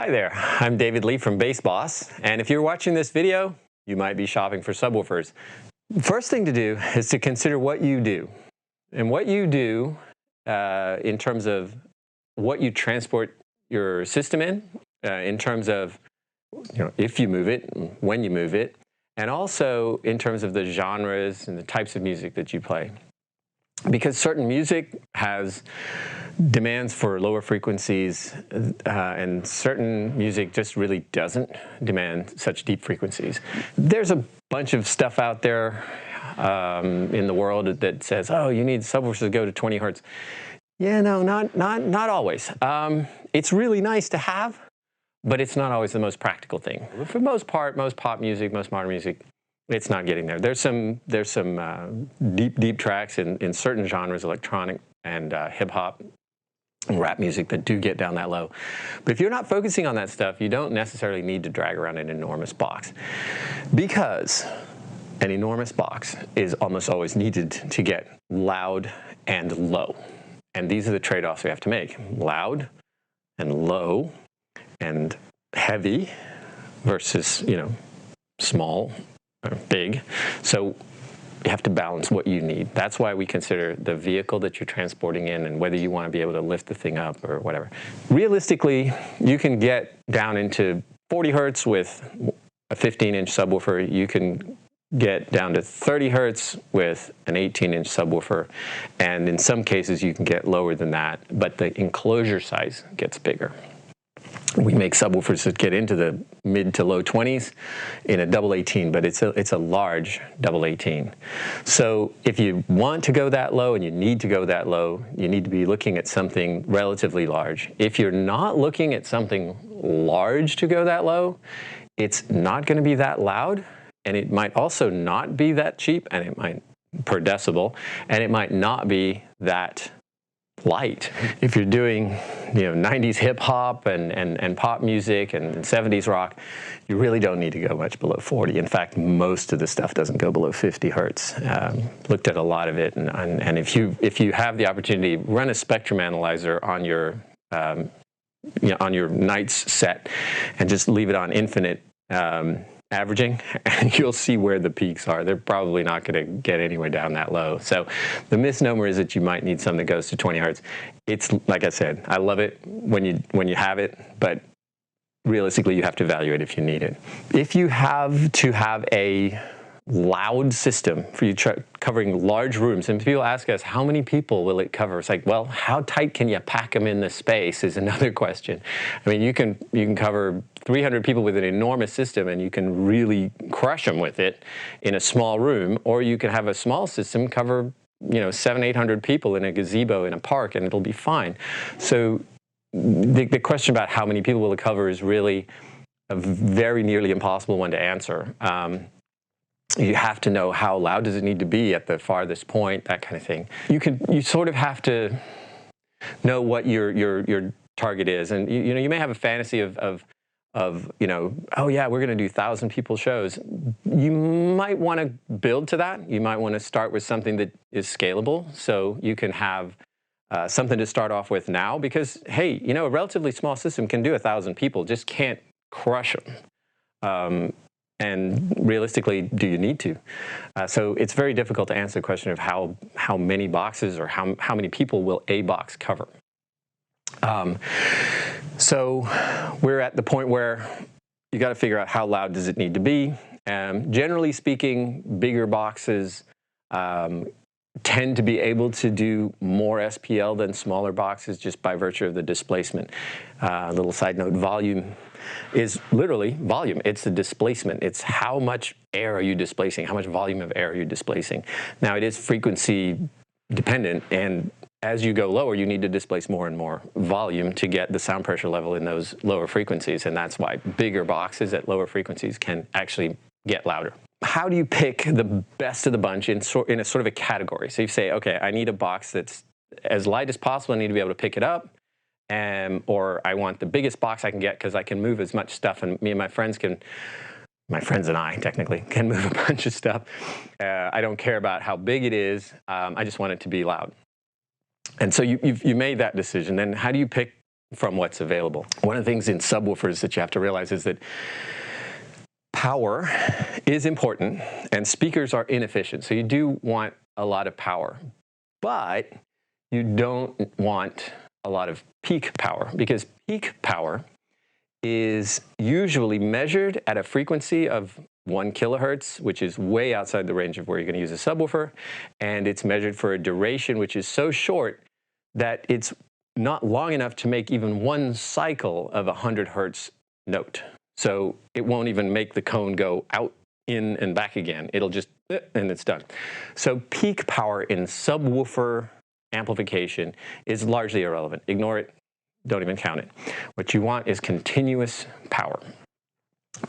Hi there, I'm David Lee from BASSBOSS, and if you're watching this video, you might be shopping for subwoofers. First thing to do is to consider what you do. And what you do in terms of what you transport your system in terms of if you move it, when you move it, and also in terms of the genres and the types of music that you play. Because certain music has demands for lower frequencies, and certain music just really doesn't demand such deep frequencies. There's a bunch of stuff out there in the world that says, oh, you need subwoofers to go to 20 hertz. Yeah, no, not always. It's really nice to have, but it's not always the most practical thing. For the most part, most pop music, most modern music, it's not getting there. There's some deep tracks in certain genres, electronic and hip hop and rap music, that do get down that low. But if you're not focusing on that stuff, you don't necessarily need to drag around an enormous box, because an enormous box is almost always needed to get loud and low. And these are the trade-offs we have to make: loud and low and heavy versus, small or big. So you have to balance what you need. That's why we consider the vehicle that you're transporting in and whether you want to be able to lift the thing up or whatever. Realistically, you can get down into 40 hertz with a 15-inch subwoofer. You can get down to 30 hertz with an 18-inch subwoofer. And in some cases, you can get lower than that, but the enclosure size gets bigger. We make subwoofers that get into the mid to low 20s in a double 18, but it's a large double 18. So if you want to go that low and you need to go that low, you need to be looking at something relatively large. If you're not looking at something large to go that low, it's not going to be that loud, and it might also not be that cheap, and it might per decibel, and it might not be that light. If you're doing 90s hip hop and pop music and 70s rock, you really don't need to go much below 40. In fact, most of the stuff doesn't go below 50 hertz. Looked at a lot of it, and if you have the opportunity, run a spectrum analyzer on your nights set and just leave it on infinite averaging, and you'll see where the peaks are. They're probably not going to get anywhere down that low. So the misnomer is that you might need something that goes to 20 hertz. It's, like I said, I love it when you have it, but realistically you have to evaluate if you need it. If you have to have a loud system for you covering large rooms, and people ask us, how many people will it cover? It's like, well, how tight can you pack them in the space is another question. I mean, you can cover 300 people with an enormous system, and you can really crush them with it in a small room, or you can have a small system cover 700-800 people in a gazebo in a park, and it'll be fine. So the question about how many people will it cover is really a very nearly impossible one to answer. You have to know how loud does it need to be at the farthest point, that kind of thing. You sort of have to know what your target is, and you may have a fantasy of oh yeah, we're going to do 1,000 people shows. You might want to build to that. You might want to start with something that is scalable, so you can have something to start off with now, because hey, a relatively small system can do 1,000 people, just can't crush them. And realistically, do you need to? So it's very difficult to answer the question of how many boxes or how many people will a box cover. So we're at the point where you got to figure out how loud does it need to be. Generally speaking, bigger boxes tend to be able to do more SPL than smaller boxes, just by virtue of the displacement. Little side note, volume is literally volume. It's the displacement. It's how much air are you displacing, how much volume of air are you displacing. Now, it is frequency dependent, and as you go lower, you need to displace more and more volume to get the sound pressure level in those lower frequencies, and that's why bigger boxes at lower frequencies can actually get louder. How do you pick the best of the bunch in a sort of a category? So you say, okay, I need a box that's as light as possible. I need to be able to pick it up. Or I want the biggest box I can get because I can move as much stuff, and me and my friends and I technically can move a bunch of stuff. I don't care about how big it is. I just want it to be loud. And so you made that decision. Then how do you pick from what's available. One of the things in subwoofers that you have to realize is that power is important and speakers are inefficient. So you do want a lot of power, but you don't want a lot of peak power, because peak power is usually measured at a frequency of 1 kilohertz, which is way outside the range of where you're going to use a subwoofer, and it's measured for a duration which is so short that it's not long enough to make even one cycle of a 100 hertz note. So it won't even make the cone go out, in, and back again. It'll just, and it's done. So peak power in subwoofer amplification is largely irrelevant. Ignore it. Don't even count it. What you want is continuous power,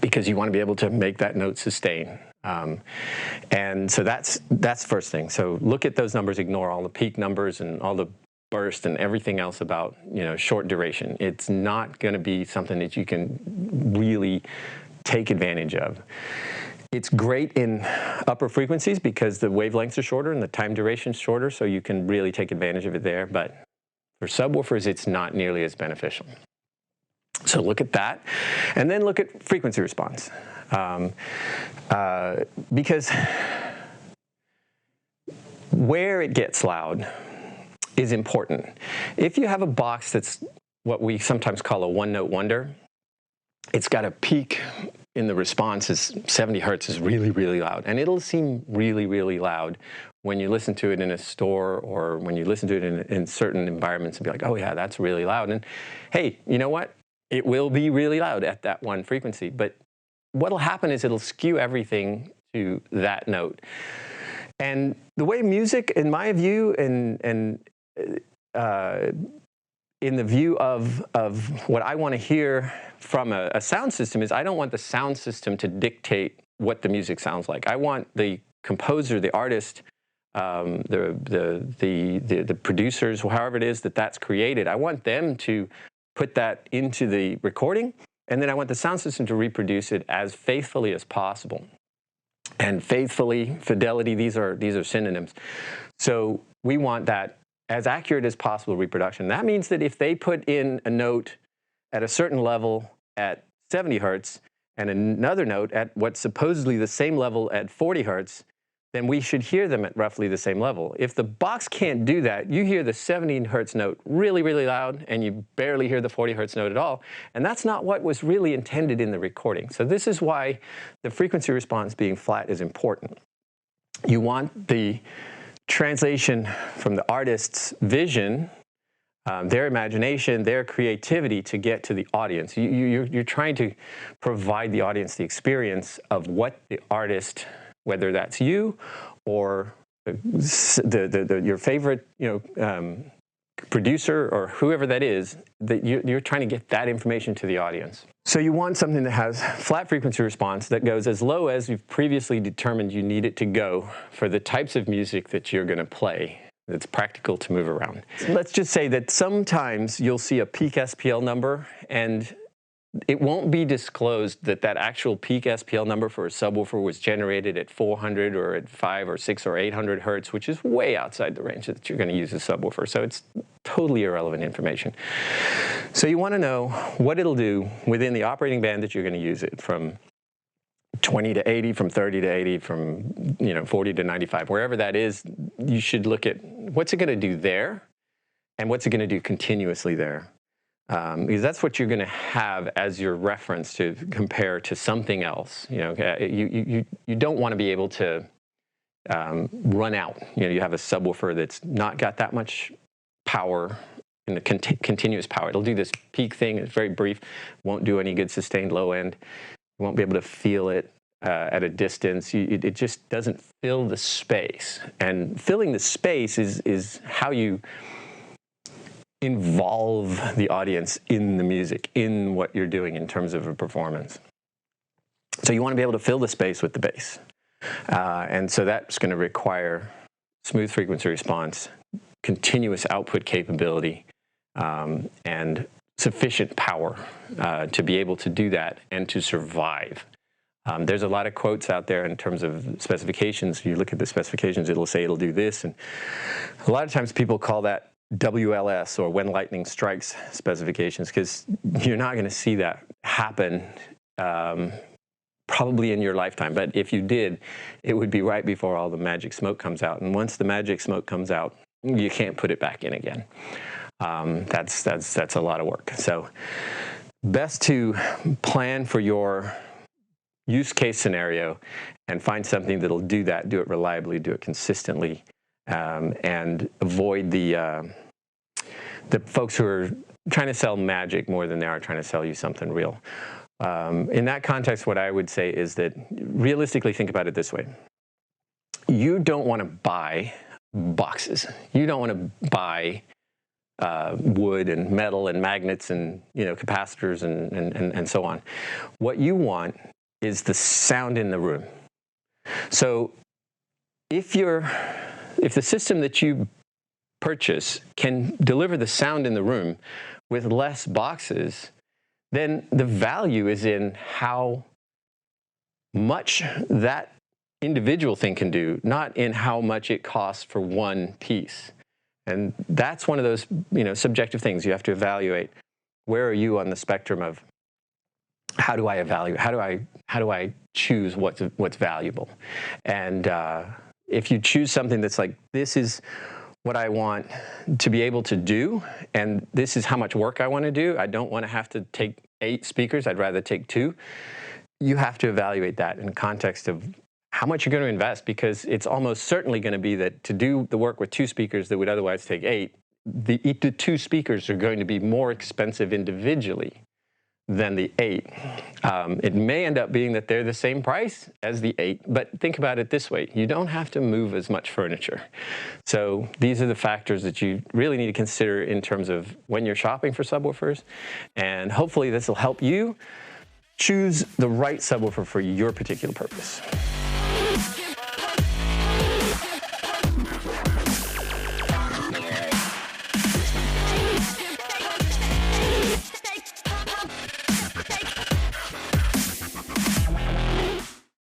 because you want to be able to make that note sustain. And so that's the first thing. So look at those numbers, ignore all the peak numbers and all the burst and everything else about, you know, short duration. It's not going to be something that you can really take advantage of. It's great in upper frequencies because the wavelengths are shorter and the time duration is shorter, so you can really take advantage of it there. But for subwoofers, it's not nearly as beneficial. So look at that, and then look at frequency response. Because where it gets loud is important. If you have a box that's what we sometimes call a one-note wonder, it's got a peak in the response is 70 hertz is really, really loud. And it'll seem really, really loud when you listen to it in a store or when you listen to it in certain environments and be like, oh yeah, that's really loud. And hey, you know what? It will be really loud at that one frequency. But what'll happen is it'll skew everything to that note. And the way music, in my view, and in the view of what I want to hear from a sound system, is I don't want the sound system to dictate what the music sounds like. I want the composer, the artist, the producers, however it is that that's created, I want them to put that into the recording, and then I want the sound system to reproduce it as faithfully as possible. And faithfully, fidelity, these are synonyms. So we want that as accurate as possible reproduction. That means that if they put in a note at a certain level at 70 hertz and another note at what's supposedly the same level at 40 hertz, then we should hear them at roughly the same level. If the box can't do that, you hear the 70 hertz note really, really loud, and you barely hear the 40 hertz note at all. And that's not what was really intended in the recording. So this is why the frequency response being flat is important. You want the translation from the artist's vision, their imagination, their creativity to get to the audience. You're trying to provide the audience the experience of what the artist, whether that's you or your favorite, producer or whoever that is, that you're trying to get that information to the audience. So you want something that has flat frequency response that goes as low as you've previously determined you need it to go for the types of music that you're going to play. It's practical to move around. Let's just say that sometimes you'll see a peak SPL number, and it won't be disclosed that that actual peak SPL number for a subwoofer was generated at 400 or at 5 or 6 or 800 hertz, which is way outside the range that you're going to use a subwoofer. So it's totally irrelevant information. So you want to know what it'll do within the operating band that you're going to use it, from 20 to 80, from 30 to 80, from 40 to 95, wherever that is. You should look at what's it going to do there and what's it going to do continuously there. Because that's what you're going to have as your reference to compare to something else. You don't want to be able to run out. You have a subwoofer that's not got that much power in the continuous power. It'll do this peak thing. It's very brief. Won't do any good sustained low end. You won't be able to feel it at a distance. It just doesn't fill the space. And filling the space is how you involve the audience in the music, in what you're doing in terms of a performance. So you want to be able to fill the space with the bass. And so that's going to require smooth frequency response, continuous output capability, and sufficient power to be able to do that and to survive. There's a lot of quotes out there in terms of specifications. You look at the specifications, it'll say it'll do this. And a lot of times people call that WLS, or when lightning strikes specifications, because you're not going to see that happen probably in your lifetime. But if you did, it would be right before all the magic smoke comes out. And once the magic smoke comes out, you can't put it back in again. That's a lot of work. So best to plan for your use case scenario and find something that'll do that, do it reliably, do it consistently, and avoid the folks who are trying to sell magic more than they are trying to sell you something real. In that context, what I would say is that realistically think about it this way. You don't want to buy boxes. You don't want to buy wood and metal and magnets and capacitors and so on. What you want is the sound in the room. So if the system that you purchase can deliver the sound in the room with less boxes, then the value is in how much that individual thing can do, not in how much it costs for one piece. And that's one of those subjective things you have to evaluate. Where are you on the spectrum of how do I evaluate? How do I choose what's valuable? And if you choose something that's like, this is what I want to be able to do, and this is how much work I want to do. I don't want to have to take 8 speakers. I'd rather take 2. You have to evaluate that in context of how much you're going to invest, because it's almost certainly going to be that to do the work with 2 speakers that would otherwise take 8, the 2 speakers are going to be more expensive individually than the 8. It may end up being that they're the same price as the 8, but think about it this way. You don't have to move as much furniture. So these are the factors that you really need to consider in terms of when you're shopping for subwoofers, and hopefully this will help you choose the right subwoofer for your particular purpose.